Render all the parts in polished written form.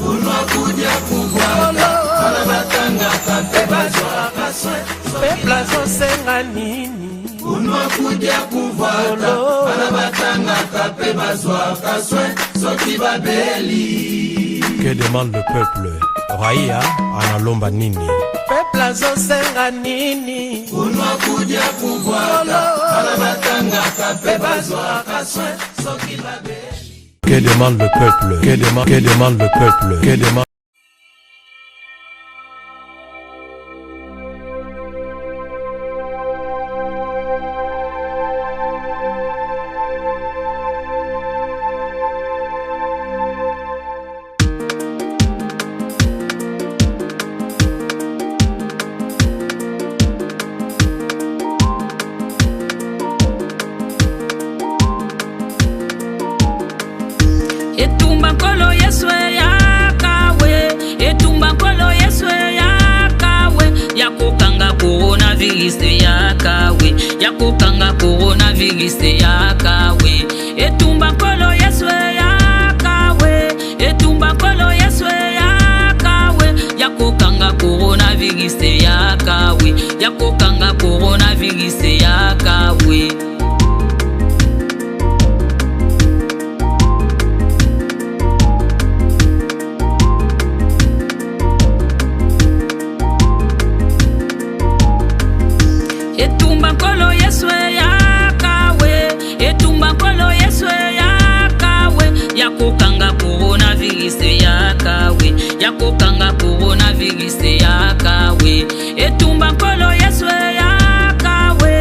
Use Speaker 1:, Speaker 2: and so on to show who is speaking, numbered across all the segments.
Speaker 1: Unwa kudia kubwaka Alabatanga kape bazwa kaswe
Speaker 2: Pepla zosenga nini
Speaker 1: Unwa kudia kubwaka Alabatanga kape bazwa kaswe Soki babeli.
Speaker 3: Que demande le peuple? Raia analomba nini?
Speaker 2: Pepla zosenga nini
Speaker 1: Unwa kudia kubwaka Alabatanga kape bazwa kaswe Soki babeli.
Speaker 3: Que demande le peuple? Que demande le peuple? Que demande
Speaker 4: Etumba kolo yeswe yakawe, etumba kolo yeswe yakawe, yakukanga coronavirus yakawe, yakukanga coronavirus yakawe, etumba kolo yeswe yakawe, etumba kolo yeswe yakawe, yakukanga coronavirus yakawe, yakukanga coronavirus yakawe. Etumba kolo yeswe yakawe, etumba kolo yeswe yakawe, yakukanga coronavirus yakawe, yakukanga coronavirus yakawe, etumba kolo yeswe yakawe,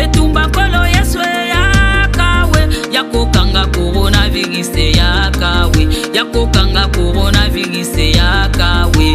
Speaker 4: etumba kolo yeswe yakawe, yakukanga coronavirus yakawe, yakukanga coronavirus yakawe.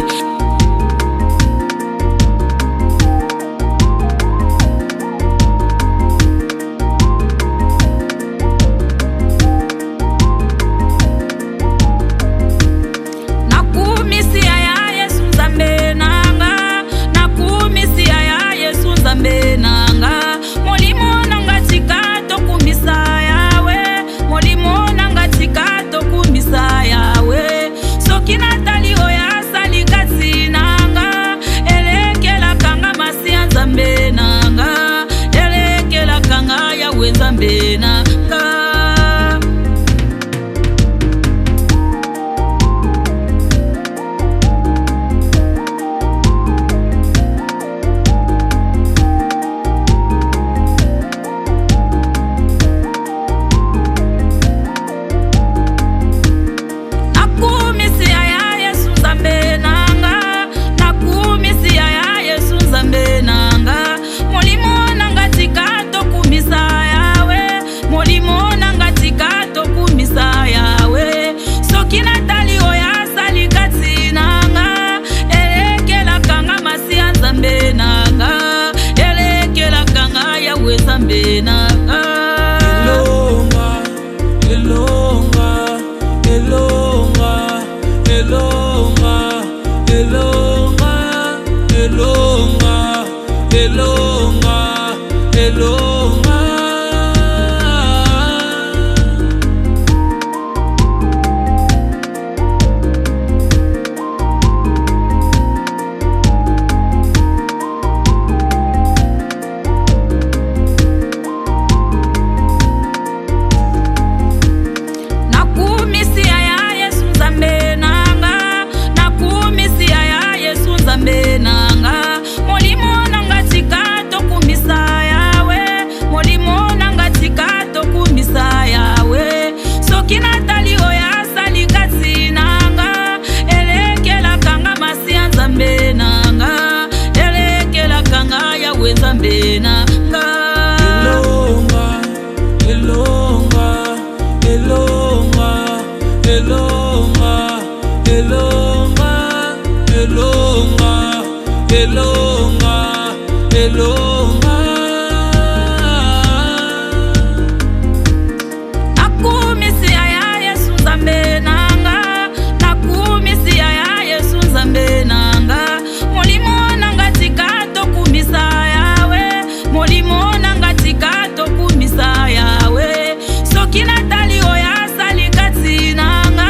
Speaker 4: Kina tali oya sali katina nga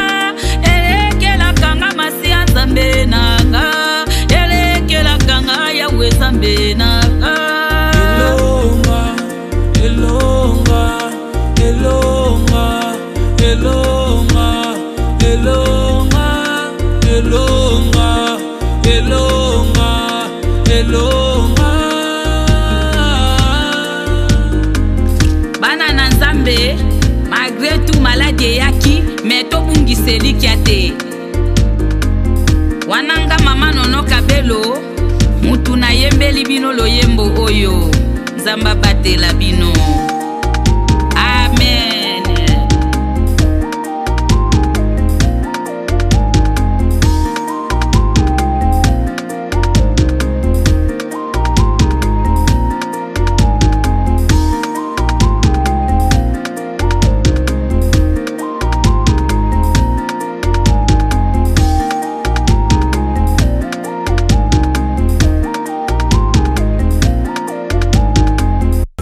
Speaker 4: elekela kanga ebongiseli kia te. Wananga mama nono kabelo, mutu na yembeli bino loyembo oyo, nzamba batela bino. Amen.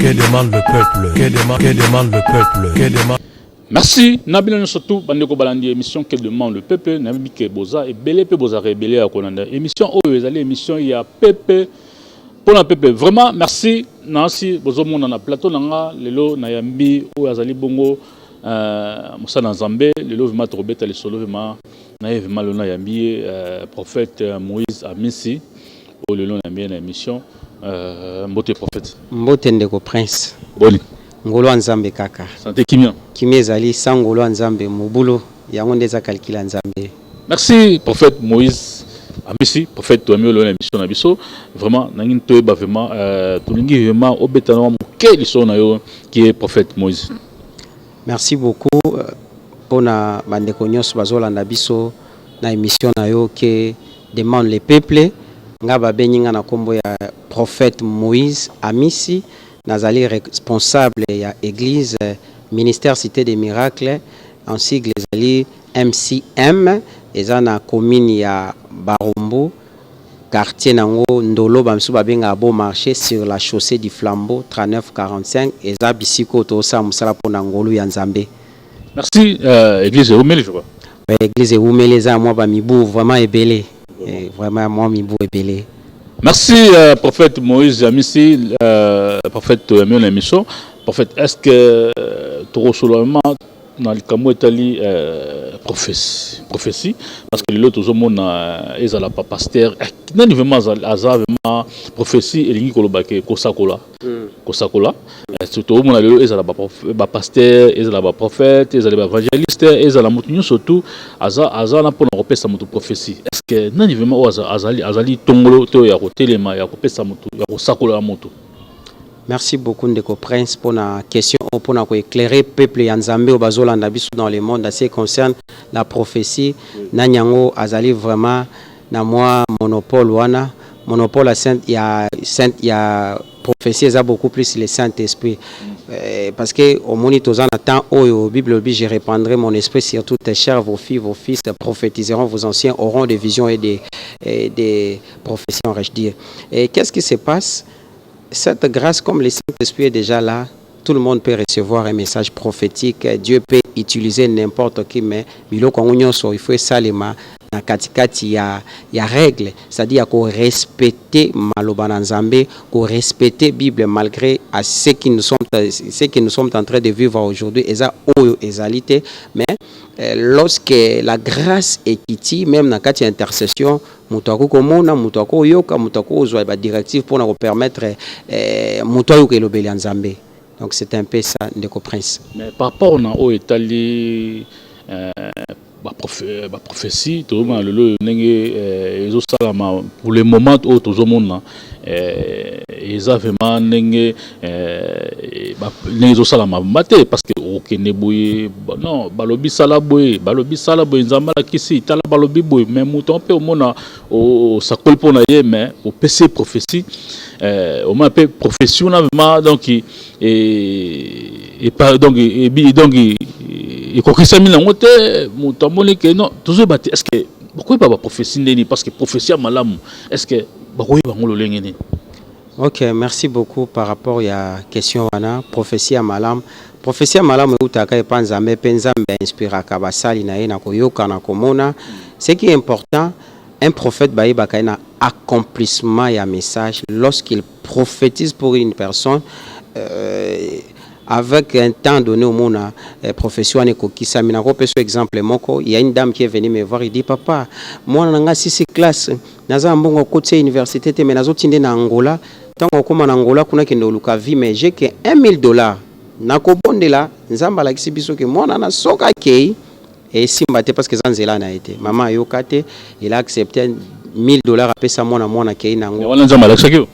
Speaker 3: Que demande le peuple? Que demande le peuple? Que demande...
Speaker 5: Merci. Nabila surtout bandeko balandi émission que demande le peuple. Nabi ke boza et belé pe boza rebelle à konanda. Émission o ezali émission ya peuple pour la peuple. Vraiment merci. Nansi bozo mona na plateau nanga lelo na yambi o azali bongo Moussa Nzambe lelo vraiment trobeta le solo vraiment na vraiment lona yambi prophète Moïse Amisi o lelo na bien émission Mbote prophète. Mbote
Speaker 6: ndeko prince.
Speaker 5: Boni.
Speaker 6: Ngolo Nzambe kaka.
Speaker 5: Santé kimia.
Speaker 6: Kimia ezali sangolo Nzambe mubulo yango ndeza calcula Nzambe.
Speaker 5: Merci prophète Moïse Amisi prophète to amio na émission na biso vraiment nangin to ba vraiment tulingi vraiment obetana moke liso na yo qui est prophète Moïse.
Speaker 6: Merci beaucoup pour na bandeko nyos bazolanda biso na émission na yo que demande les peuples. Ngaba beninga na kombo ya prophète Moïse Amisi nazali responsable ya église ministère cité des miracles en sigle ezali MCM eza na commune ya Barombo quartier nango Ndolo bamsu babenga Beau Marché sur la chaussée du Flambeau 3945 eza bisiko to sa musala pona ngolu ya Nzambe.
Speaker 5: Merci église Oumele je crois.
Speaker 6: Église Oumele eza moi ba mibu vraiment ebelé. Vraiment moi mibu ebelé.
Speaker 5: Merci prophète Moïse Amisi prophète Amion émission prophète est-ce que trop seulement dans le camo Italie prophétie parce que l'autre tout le monde est la pasteur n'a vraiment vraiment prophétie et l'ingi kolobake kosakola surtout au monde est la pasteur est la prophète est la évangéliste est la mutunyo surtout aza na pona kopesa mutu prophétie est-ce que n'a vraiment azali tongolo to ya kotelema ya kopesa mutu ya kosakola mutu.
Speaker 6: Merci beaucoup Ndeko Prince pour la question pour éclairer peuple ya Nzambe au bazolanda biso dans le monde en ce qui concerne la prophétie. Nanyango azali vraiment na moi monopole wana monopole il y a prophétie ça beaucoup plus le Saint-Esprit parce que au monito en temps au Bible je répandrai mon esprit sur toutes tes chairs, vos filles vos fils prophétiseront, vos anciens auront des visions et des prophéties on va dire. Et qu'est-ce qui se passe? Cette grâce, comme le Saint-Esprit est déjà là, tout le monde peut recevoir un message prophétique. Dieu peut utiliser n'importe qui, mais il faut salima na katikati ya règle, c'est-à-dire qu'on respecter Maloba Nzambe, qu'on respecter Bible malgré à ce que nous sommes en train de vivre aujourd'hui. Eza oyo ezalité, mais lorsque la grâce est quittée, même dans quatre intercession, mutako komona, mutako yoka, mutako ozwa ba directive pour nous permettre mutako kelobeli Nzambe. Donc c'est un peu ça Ndeko Prince.
Speaker 5: Mais par rapport au Italie prophétie tout le monde pour le moment où tout le monde ils ont vraiment parce que aucun neboué non balobi salaboy nzamba kisi tala balobi boy mais mouton peu au monde au sakol pour naie mais au PC prophétie au moins peu profession donc et pas donc et quoi que ça mine en tête mouton que non toujours battu est-ce que pourquoi pas prophétie n'est parce que prophétie à malam est-ce que pourquoi pas on le lengeni.
Speaker 6: Ok, merci beaucoup par rapport à la question wana prophétie à malam utaka epanza me penza mbe inspira kabasali na ena koyoka na komona. Ce qui est important, un prophète baïba kaina accomplissement ya message lorsqu'il prophétise pour une personne avec un temps donné au monde profession ne kokisa mina ko peso exemple moko il y a une dame qui est venue me voir, il dit papa moi nanga 6 classe naza mbongo côté université te menazo tinde na Angola tango koma na Angola kuna kendo luka vie mais j'ai que $1,000 na ko bondela nzamba la kisibiso ke moi na soka kei et Simbate parce que Zanzela n'a été. Maman Yokate, il a accepté $1000 à payer sa mona Keinango.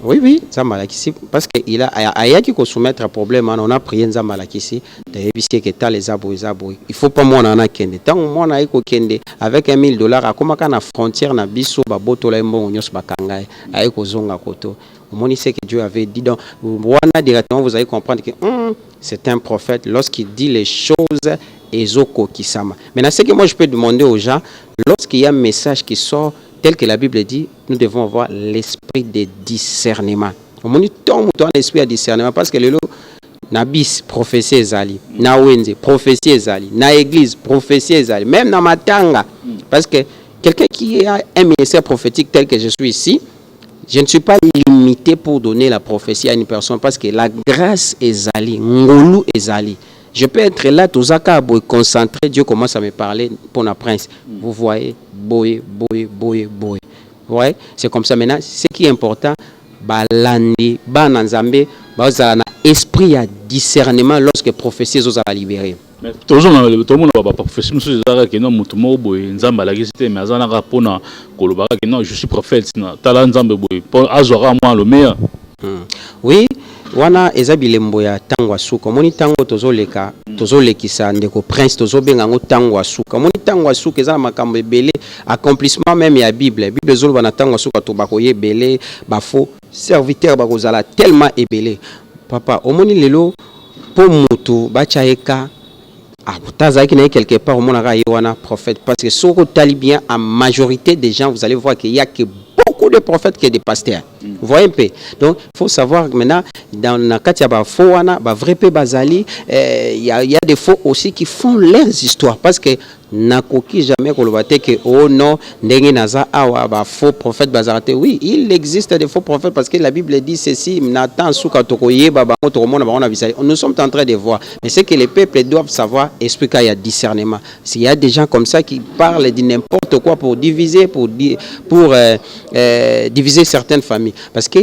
Speaker 6: Oui, oui, Zamalakisi. Parce qu'il a qui soumettre un problème, on a prié Zamalakisi, de que t'as les abouis. Il faut pas mona kende. Tant on a kende avec $1000, à comment qu'on a frontière na biso baboto la mbo nyos bakangai, avec zonga koto. Au sait que Dieu avait dit donc, directement vous allez comprendre que c'est un prophète lorsqu'il dit les choses ezoko kisama. Maintenant, ce que moi je peux demander aux gens, lorsqu'il y a un message qui sort tel que la Bible dit, nous devons avoir l'esprit de discernement. Au moins, tant l'esprit de discernement parce que le Nabis, prophétie ezali, na wenze, prophétie ezali, na église, prophétie ezali, même na matanga. Parce que quelqu'un qui a un ministère prophétique tel que je suis ici, je ne suis pas limité pour donner la prophétie à une personne parce que la grâce ezali, ngolu ezali. Je peux être là, tout ça, concentré, Dieu commence à me parler pour la prince. Vous voyez, boye. Vous voyez, c'est comme ça maintenant. Ce qui est important, balandi, bananzambe, bazana esprit à discernement lorsque prophétie est à libérer.
Speaker 5: Mais tout le monde n'a pas prophétie, monsieur Zara qui non mutumo boye nzamba la gisite mais azana rapona kolobaka qui non je suis prophète na tala nzambe boye pour azora moi le meilleur.
Speaker 6: Oui. Wana ezabilembo ya tango asuka moni tango tozolekisa ndeko prince tozobenga ngo tango asuka moni tango asuka eza makambo ebele accomplissement même ya bible zoloba na tango asuka to bakoye ebele bafo serviteur bakozala tellement ebele papa omoni lelo po mutu bachaeka tazaki na quelque part omonaka wana prophète parce que soko tali bien en majorité des gens vous allez voir qu'il y a que beaucoup de prophètes que des pasteurs. Vous voyez un peu. Donc, il faut savoir que maintenant, dans la Katia faux, vrai peu bazali, il y a des faux aussi qui font leurs histoires. Parce que nakoki jamais kolobate que oh non, ndenge naza awa ba faux prophète bazarate. Oui, il existe des faux prophètes parce que la Bible dit ceci, Nathan souka tokoye baba otoromona ba on a visage. Nous sommes en train de voir. Mais c'est que les peuples doivent savoir expliquer il y a discernement. S'il y a des gens comme ça qui parlent de n'importe quoi pour diviser diviser certaines familles parce que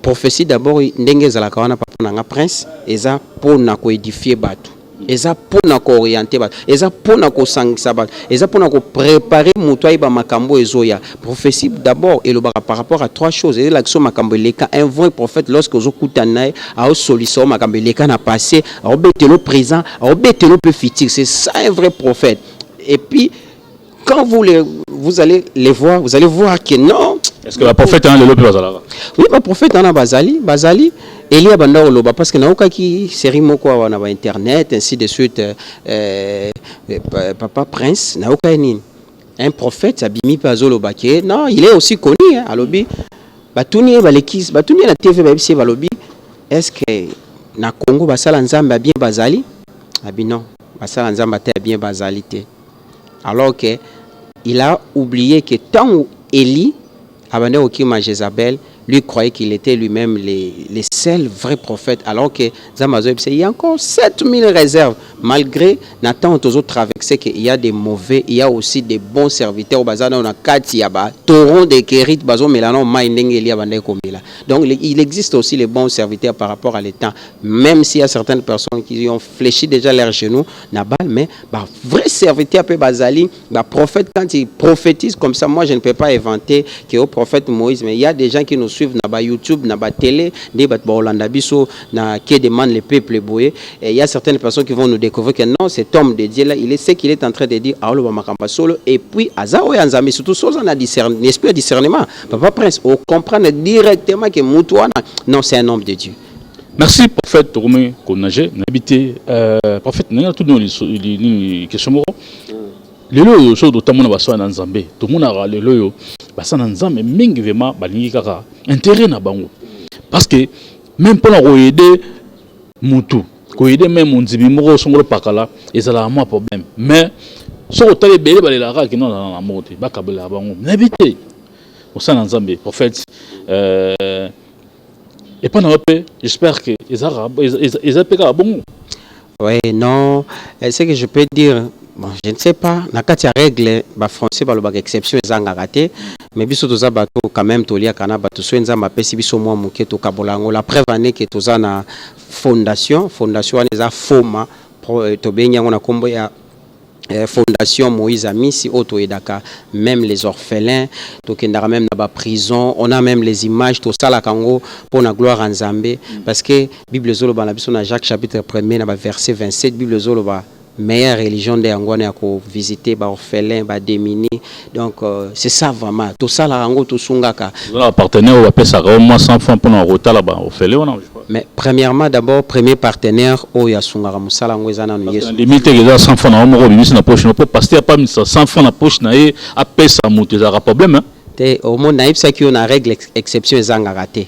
Speaker 6: prophétie d'abord ndenge za la kawana papa na prince eza pour na ko édifier batu eza pour na ko orienter batu eza pour na ko sangisa batu eza pour na ko préparer mutu ba makambo ezoya prophétie d'abord et le par rapport à trois choses et l'action makambo leka un vrai prophète lorsque ozokutana a solution makambo leka na passé a obetelo présent a obetelo peu futur c'est ça un vrai prophète et puis quand vous allez les voir, vous allez voir que non.
Speaker 5: Est-ce que la prophète a le bazala?
Speaker 6: Oui, la prophète a bazali, Elia banda oloba parce que nauka ki série moko wana ba internet ainsi de suite papa prince nauka nini. Un prophète abimi bazolo baké. Non, il est aussi connu hein, alobi. Batuni balekis, batuni na TV ba bisi balobi. Est-ce que na Congo basala nzamba bien bazali? Abi non, basala nzamba te bien bazalité. Alors que il a oublié que tant où Élie abandonné au Kima Jézabel, lui croyait qu'il était lui-même les seuls vrais prophètes, alors que Zamazo il y a encore 7000 réserves, malgré Nathan toujours traversé qu'il y a des mauvais, il y a aussi des bons serviteurs au bazar on a Katiaba, Toron de Kérit, Bazo Mélano, Maïndeng Elia Bandé Komila. Donc il existe aussi les bons serviteurs par rapport à l'état, même s'il y a certaines personnes qui ont fléchi déjà leurs genoux, Nabal, mais vrai serviteur peut Bazali, prophète quand il prophétise comme ça, moi je ne peux pas inventer que au prophète Moïse, mais il y a des gens qui nous suivent na YouTube, na télé, des Hollanda biso, na qui demande les peuples boyé. Et il y a certaines personnes qui vont nous découvrir que non, cet homme de Dieu là, il est ce qu'il est en train de dire à Olo Makamba solo. Et puis Azao et Anzami, surtout chose on a discernement, l'esprit de discernement. Papa Prince, on comprend directement que Moutouana, non, c'est un homme de Dieu.
Speaker 5: Merci prophète Romain Konage, n'habité prophète n'a tout dans les questions. Lelo so do tamona baso na Nzambe to mona ra lelo yo basa na Nzambe mingi vraiment balingi kaka intérêt na bango parce que même pour la aider mutu ko aider même monzibi moko songolo pakala ezala mo problème mais so tale belé balela ka ki non na moté bakabela bango n'habité au sein na Nzambe prophète et pas na paix j'espère que les apeka bon.
Speaker 6: Oui non ce que je peux dire. Bon, je ne sais pas, na katia règle ba français ba loba exception ezanga raté mais biso toza bato quand même tolia kana bato soenza mapesi biso mwa muke to kabolango la preuve année que toza na fondation eza foma to benya ngona kombo ya Fondation Moïse Amisi, Auto Edaka, même les orphelins, Tokendara même dans la prison, on a même les images, tout ça la Kango pour la gloire en Zambé, parce que Bible Zoloba, la Bible Jacques chapitre 1er, verset 27, Bible Zoloba, meilleure religion de Angwane à visiter, bah orphelins, bah démunis, donc c'est ça vraiment, tout ça la Kango tout sungaka.
Speaker 5: Vous avez un partenaire ou appelle ça au moins 100 francs pour un retard là-bas, orphelin ou non?
Speaker 6: Mais premièrement, d'abord, premier partenaire, oh, ya sungara musala ngwezana no yesu.
Speaker 5: Limite les 100 francs na omoro bimisi na poche, no peut passer pas 100 francs na poche na e appelle ça monter ça problème hein.
Speaker 6: Te au monde naïf ça qui on a règle exception ezanga raté.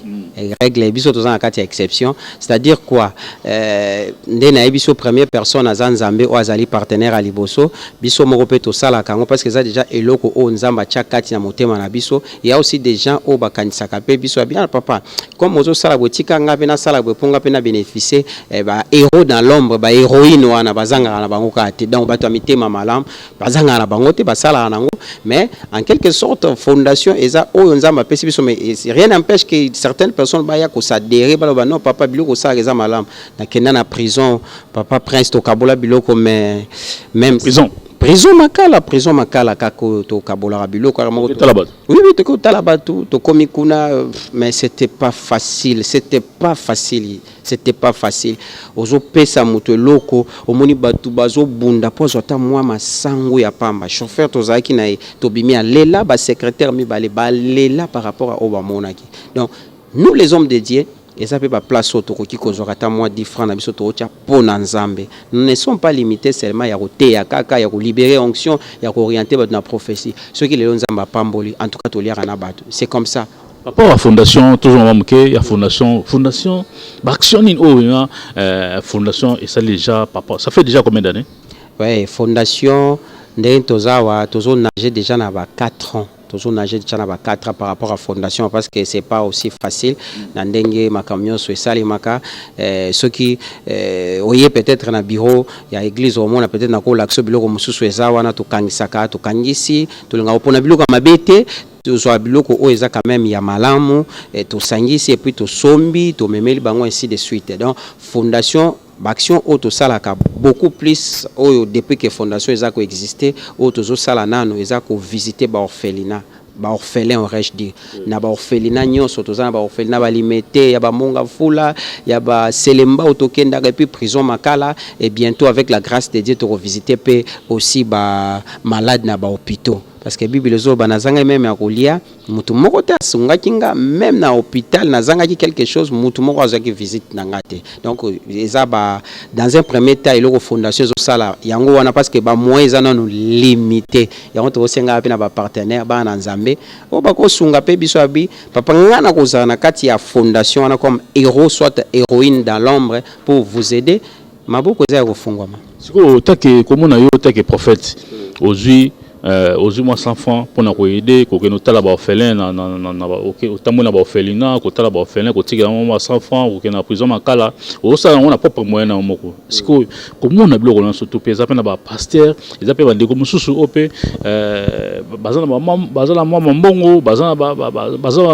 Speaker 6: Règle biso tozanga kati exception, c'est-à-dire quoi ndé na biso première personne à Nzambe ou azali partenaire à liboso, biso moko pe to sala kango parce que ça déjà eloko o nzamba cha kati na motema na biso, il y a aussi des gens au bakanisa kapé biso bien papa. Comme ozo sala botika nga pe na sala boponga pe na bénéficier ba héros dans l'ombre, ba héroïne wana bazanga na bango kati. Donc bato mitema malam, bazanga na bango te basala nango, mais en quelque sorte fondation eza o nzamba pesi biso, mais rien n'empêche que certaines personnes baya ko s'adhérer ba non papa biloko ça reza malam na kenda na prison papa prince to kabola biloko mais même prison makala kako to kabola biloko oui to talabatu to komikuna, mais c'était pas facile ozo pesa muto loko omoni batu bazo bunda po zota mwa masango ya pamba chauffeur to zaki na to bimi alela ba secrétaire mi balela par rapport à obamonaki. Donc nous les hommes de Dieu, et ça peut pas place au toko qui kozorata moi 10 francs na biso to tia pona nzambe. Nous ne sommes pas limités seulement ya roté ya kaka ya libérer onction ya orienter dans la prophétie. Ceux qui les nzamba pamboli en tout cas to liara na bato. C'est comme ça.
Speaker 5: Par rapport à fondation toujours on il y a fondation action in fondation et ça déjà papa ça fait déjà combien d'années?
Speaker 6: Ouais, fondation ndé tozawa tozo nager déjà na ba 4 ans. Toujours nager déjà na ba 4 ans par rapport à fondation parce que c'est pas aussi facile na ndenge makamyo so esali maka ceux qui oyé peut-être na bureau ya église au monde peut-être na ko l'action biloko mususu ezawa na to kangisaka to kangisi to linga opona biloko mabete to biloko o eza quand même ya malamu to sangisi et puis to sombi to memeli bango ainsi de suite. Donc fondation action auto salaka beaucoup plus depuis que fondation eza ko exister auto zo sala nano eza ko visiter ba orphelinat ba orphelin aurais-je dit na ba orphelinat nyonso to za ba orphelinat ba limité ya ba monga fula ya ba selemba autokenda et puis prison makala et bientôt avec la grâce de Dieu to revisiter pe aussi ba malade na ba hôpitaux. Parce que Bible zo banazanga même ya kolia mutu moko ta sunga kinga même na hôpital nazanga ki quelque chose mutu moko azaki visite na ngate. Donc eza ba dans un premier temps iloko fondation zo sala yango wana parce que ba moyens eza non limité yango to senga pe na ba partenaire ba na Nzambe o ba ko sunga pe biso abi papa ngana ko za na kati ya fondation wana comme héros soit héroïne dans l'ombre pour vous aider maboko za ko fungwama
Speaker 5: siko take komona yo take prophète aujourd'hui aux moins 100 francs pour nous aider que nous tala ba orphelin na otambo na ba orphelinat ko tala ba orphelin ko tika mo 100 francs ko na prison makala o ça on a propre moyen na moko siko comment on a bloqué dans surtout pesa pe na ba pasteur ils appellent des comme susu op bazana mama mbongo bazana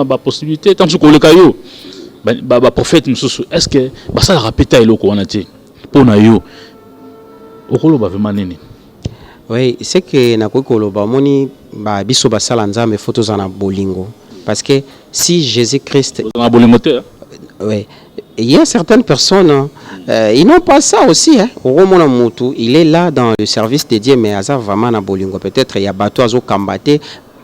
Speaker 5: ba possibilité tant que le kayo ba prophète mususu est-ce que ba ça rapeta eloko wana ti pona yo okolo ba vraiment nini?
Speaker 6: Oui, c'est que na koloba moni ba biso ba sala nzambe photos na bolingo parce que si Jésus-Christ
Speaker 5: na bolingo te
Speaker 6: oui, il y a certaines personnes ils n'ont pas ça aussi hein. Romona mutu, il est là dans le service de Dieu mais asa vraiment na bolingo peut-être il y a bato azo kambate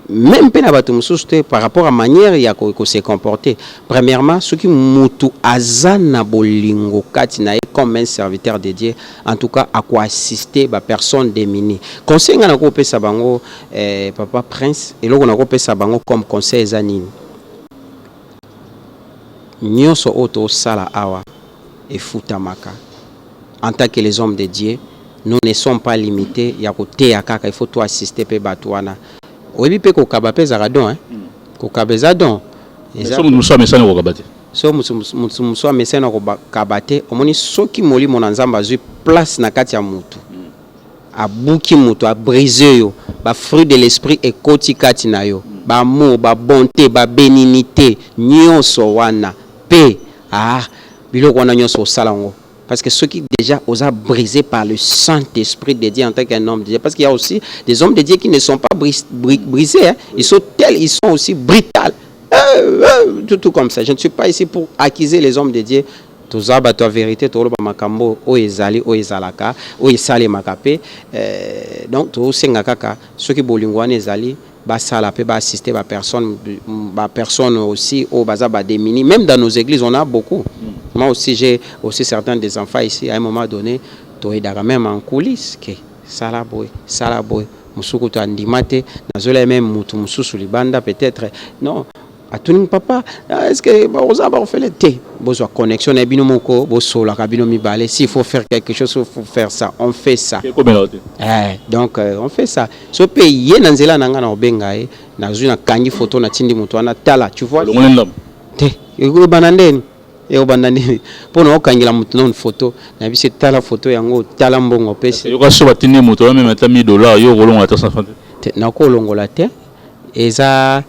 Speaker 6: même pe na bato mususu par rapport à manière ya ko se comporter. Premièrement, ceux qui mutu azana bolingo kati na comme un serviteur de Dieu, en tout cas à quoi assister ba personne démunie. Conseil ngana ko pesa bango papa prince et loko na ko pesa bango comme conseil zanini. Nyonso auto sala awa et futamaka. En tant que les hommes de Dieu, nous ne sommes pas limités ya ko te akaka, il faut toi assister pe batwana. Oyebi pe ko kabape zaradon hein. Ko kabezadon.
Speaker 5: Eso nous sommes messana ko kabate.
Speaker 6: So muso messana ko kabate omoni soki moli monanzamba azui place na kati ya mutu. Abuki mutu a briser yo, ba fruit de l'esprit et koti kati na yo. Ba amour, ba bonté, ba bénignité, nyonso wana pe biloko wana nyonso salango. parce que ceux qui déjà osent brisé par le Saint-Esprit de Dieu en tant qu'un homme de Dieu, parce qu'il y a aussi des hommes de Dieu qui ne sont pas brisés, hein. Ils sont tels, ils sont aussi brutals, tout comme ça. Je ne suis pas ici pour accuser les hommes de Dieu. Tozaba ta vérité, toloba makambo o ezali o ezalaka o esale makape. Donc to senga kaka ceux qui bolingwana ezali ba sala pe ba assister ba personne aussi au baza ba démuni. Même dans nos églises on a beaucoup. Moi aussi j'ai aussi certains des enfants ici à un moment donné to edara même en coulisses que sala boy musuku to andimate nazola même mutu mususu libanda peut-être non. À tout papa, est-ce que vous avez fait le thé? Vous avez connexion et binomoko, vous sola kabino mi balé. S'il faut faire quelque chose, il faut faire ça. On fait ça. Donc on fait ça. Ce pays, nanzela nanga na obengae, na zuna kangi photo na tindi mutuana tala. Tu vois? Thé. Ego banandeni. Ego banandeni. Pour nous kangila mutuana une photo. Na bi c'est tala photo yango tala mbongo pesi.
Speaker 5: Yo ka so batindi mutuana même ata $1000 yo rolonga ta 150.
Speaker 6: Na ko longola te. Eza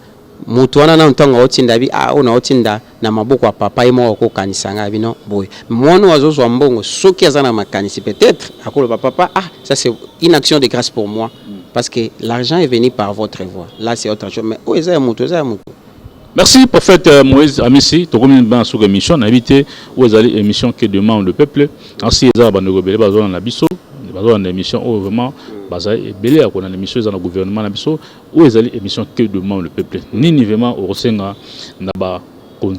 Speaker 6: mutu wana na ntonga otinda bi ona otinda na maboko ya papa imo ko kanisanga bino boy mwana wazozwa mbongo soki azana makanisi peut-être akolo papa ça c'est une action de grâce pour moi parce que l'argent est venu par votre voix là c'est autre chose mais eza mutu.
Speaker 5: Merci prophète Moïse Amissi to komi ba sur émission na invité ou ezali émission que demande le peuple ainsi eza ba ngobele bazona na biso bazona émission vraiment baza ebele ya kona émission za na gouvernement na biso ou ezali émission que demande le peuple nini vraiment au senga na ba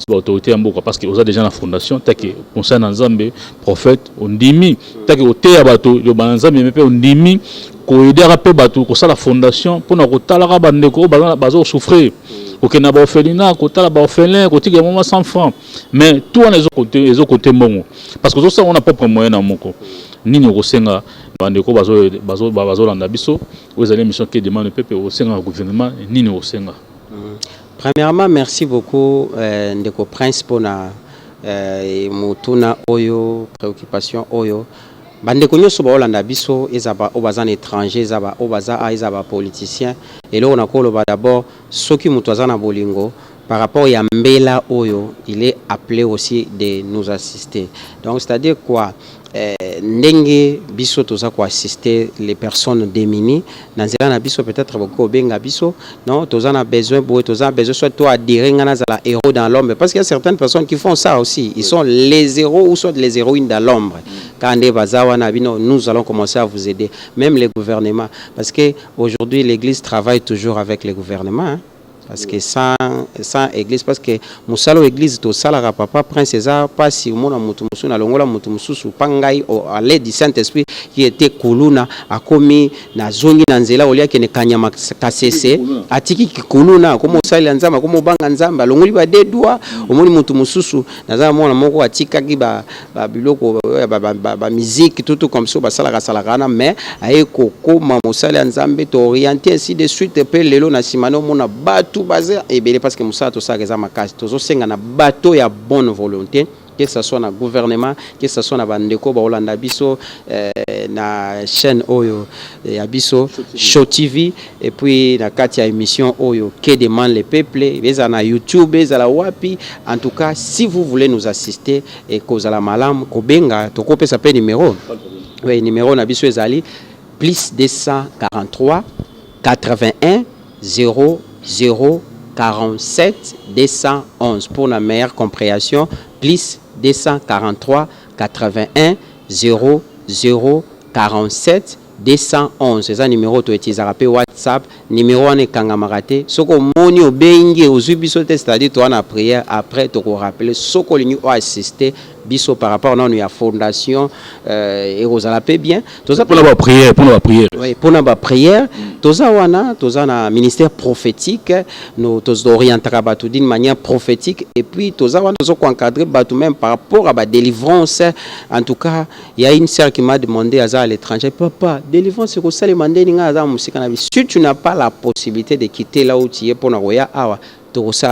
Speaker 5: autorité ya mboka parce que oza déjà na fondation take conseil na Nzambe prophète ondimi take oteya bato yo ba Nzambe mepe ondimi ko aider pe bato ko sala fondation pona ko talaka bandeko bazo souffrir OK na ba orphelinat ko tala ba orphelin ko tika moment 100 francs mais tout on les côté mbongo parce que ça on a propre moyen na moko nini ko senga bandeko bazo landa biso vous allez mission qui demande le peuple au senga gouvernement nini ko senga.
Speaker 6: Premièrement, merci beaucoup ndeko Prince pona mutuna oyo préoccupation oyo bandeko nyoso ba olanda biso ezaba obazana étranger ezaba ezaba politicien et là on a koloba d'abord soki mutu azana bolingo par rapport à mbela oyo il est appelé aussi de nous assister donc c'est-à-dire quoi ndenge biso toza ko assister les personnes démunies nanzela na biso peut-être beaucoup benga biso non toza na besoin soit toi adhérer ngana za la héros dans l'ombre parce qu'il y a certaines personnes qui font ça aussi ils sont les héros ou soit les héroïnes dans l'ombre quand des bazawa na bino nous allons commencer à vous aider même les gouvernements parce que aujourd'hui l'église travaille toujours avec les gouvernements hein? Parce que sans église parce que musalo église to salara papa prince eza pas si mona mutu musu na longola mutu mususu pangai à l'aide du Saint-Esprit qui était kuluna akomi na zongi na nzela olia kene kanyama kasese atiki kuluna komo sali nzamba komo banga nzamba longoli ba dedwa omoni mutu mususu naza mona moko atika ki ba biloko ba musique tout comme ça ba salaka na mais ayeko koma musali nzambe to orienter ainsi de suite pe lelo na simano mona tout basé et bien parce que Moussa tout ça reza makasi tozo senga na bateau ya bonne volonté que ce soit na gouvernement que ce soit na bandeko ba Holanda biso na chaîne oyo ya biso Show TV et puis na kati ya émission oyo que demande le peuple beza na YouTube beza la wapi en tout cas si vous voulez nous assister et cause la malam ko benga to ko pesa pe numéro oui numéro na biso ezali plus 243 81 047 211 pour la meilleure compréhension plus 243 81 0047 211 c'est un numéro to utiliser rappel WhatsApp numéro on est kangamarate soko moni obengi ozubiso c'est-à-dire toi na prière après to rappeler soko lini o assister biso par rapport à la fondation et aux alapé bien
Speaker 5: pour la prière
Speaker 6: oui pour la prière toza wana toza na ministère prophétique nous tous orientera batu d'une manière prophétique et puis toza wana tozo encadrer batu même par rapport à la délivrance en tout cas il y a une sœur qui m'a demandé à l'étranger papa délivrance c'est quoi ça les mandé ninga za musika na si tu n'as pas la possibilité de quitter là où tu es pour na roya awa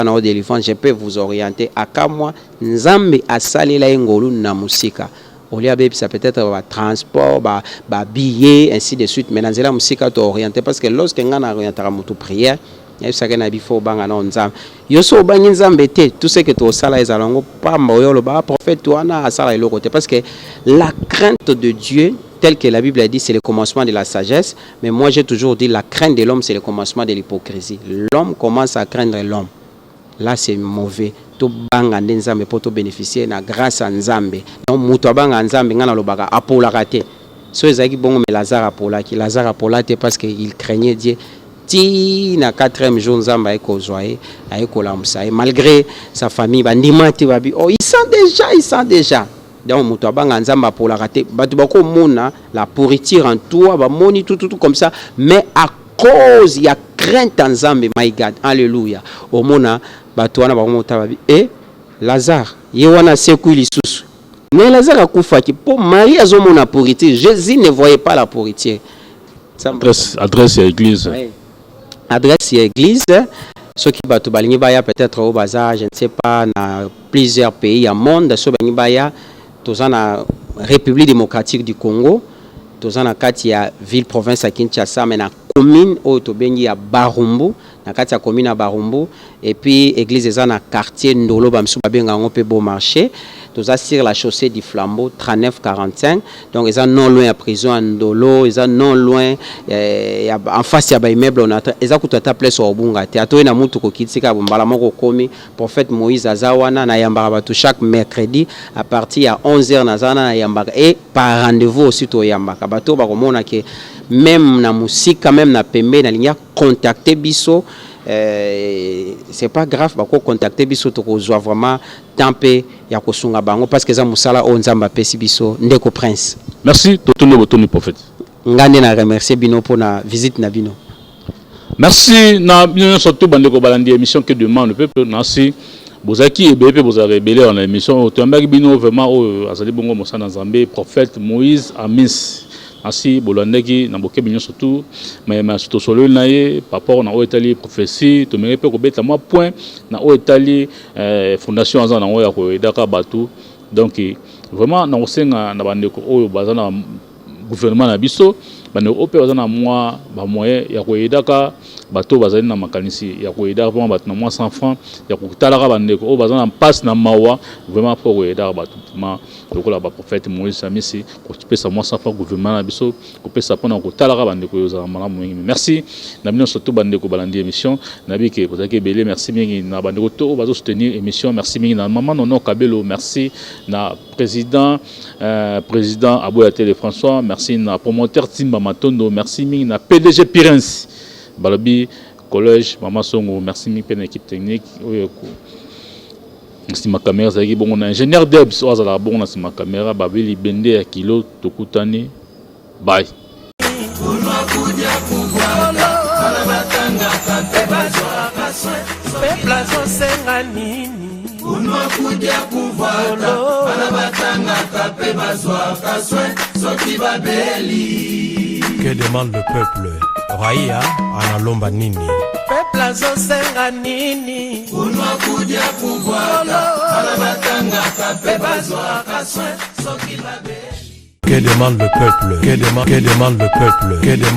Speaker 6: na délivrance je peux vous orienter à moi nzambe asali la ngolu na musika olia bébé ça peut-être transport billet ainsi de suite mais nzela musika to orienter parce que lorsque ngana orienter mutu prière yebisaka na bifo obanga na nzambe yo so obangi nzambe te tout ce que tosala ezala ngo pamba oyo loba prophète wana asala eloko te parce que la crainte de Dieu tel que la Bible a dit, c'est le commencement de la sagesse. Mais moi, j'ai toujours dit, la crainte de l'homme, c'est le commencement de l'hypocrisie. L'homme commence à craindre l'homme. Là, c'est mauvais. To banga nzambe pour te bénéficier na grâce à nzambe. Donc, muto banga nzambe ngana lobaka apola raté. So ezaki bongo mais Lazare apolate parce qu'il craignait Dieu. Ti na 4e jour nzamba eko zoye ayeko la musa. Malgré sa famille, bandimati babi, oh, ils sont déjà. Donc, muto banga nzamba apola raté. Batu bako mona la pourriture en toi, ba moni tout comme ça, mais à cause il y a crainte en nzambe, my God, alléluia. Au mona batuana ba mota babi et Lazare yewana seku lisusu. Mais Lazare a koufaki pour Marie azomona pourriture. Jésus ne voyait pas la pourriture.
Speaker 5: Adresse à l'église.
Speaker 6: Oui. Adresse à l'église. Ceux qui batu balingi baya peut-être au bazar, je ne sais pas, dans plusieurs pays au monde, ceux balingi baya tous en République démocratique du Congo, tous en kati ya ville province à Kinshasa, mais na commune au tobengi ya Barumbu, na kati ya commune à Barumbu, et puis église eza na quartier Ndolo bamsu babenga ngo pe beau marché. Tous sur la chaussée du Flambeau 39-45. Donc ils sont non loin à prison à Ndolo, ils sont non loin en face il y a immeuble on attend. Ils ont tout à place au Bunga. Théâtre na mutu ko kitsika bombala moko komi prophète Moïse azawana na yambara tout chaque mercredi à partir à 11h na zana na yambara et par rendez-vous aussi to yambaka. Bato ba komona que même na musique quand même na pembe na linya contacter biso. C'est pas grave bako contacter biso to kozwa vraiment tempé ya kosunga bango parce que za musala o nzamba pesi biso ndeko prince.
Speaker 5: Merci totondo botondo prophète.
Speaker 6: Ngande na remercier bino pour na visite na bino.
Speaker 5: Merci na bino surtout bandeko balandi émission que demande le peuple merci bozaki et bébé bozare rebelle en émission tombaki bino vraiment o azali bongo mosana nzambe prophète Moïse Amis. Ainsi, Bolandeki, Namboke Bignon surtout, mais surtout solo naie, papa on a oetali prophétie, tu me répètes que moi point, na oetali fondation azan na oya ko edaka batu, donc vraiment na osenga na bandeko oyo bazana gouvernement na biso, bande opé bazana moi ba moyen ya ko edaka bato bazali na makanisi ya ko edaka vraiment batu na moi 100 francs, ya ko talaka bandeko o bazana passe na mawa vraiment pour ko edaka batu. Lokola ba prophète Moïse Amisi ko pesa moi 100 francs gouvernement na biso ko pesa pona ko talaka bandeko yo za malamu mingi. Merci na bino surtout bandeko balandi émission na bi ke kozaki belé merci mingi na bandeko to bazo soutenir émission merci mingi na maman Nono Kabelo merci na président Aboya Télé François merci na promoteur Timba Matondo merci mingi na PDG Pirens Balobi collège Maman Songo merci mingi pe na équipe technique si ma caméra zaki bon na ingénieur Debs ozala bon na si ma caméra babeli bende ya kilo tokutani bye
Speaker 3: Que demande le peuple? Raïa analomba nini?
Speaker 2: Peuple azosenga nini?
Speaker 1: Unwa kudia kuvwaka Alabatanga kape bazwa kaswe Soki babeli
Speaker 3: Que demande le peuple? Que demande le peuple? Que demande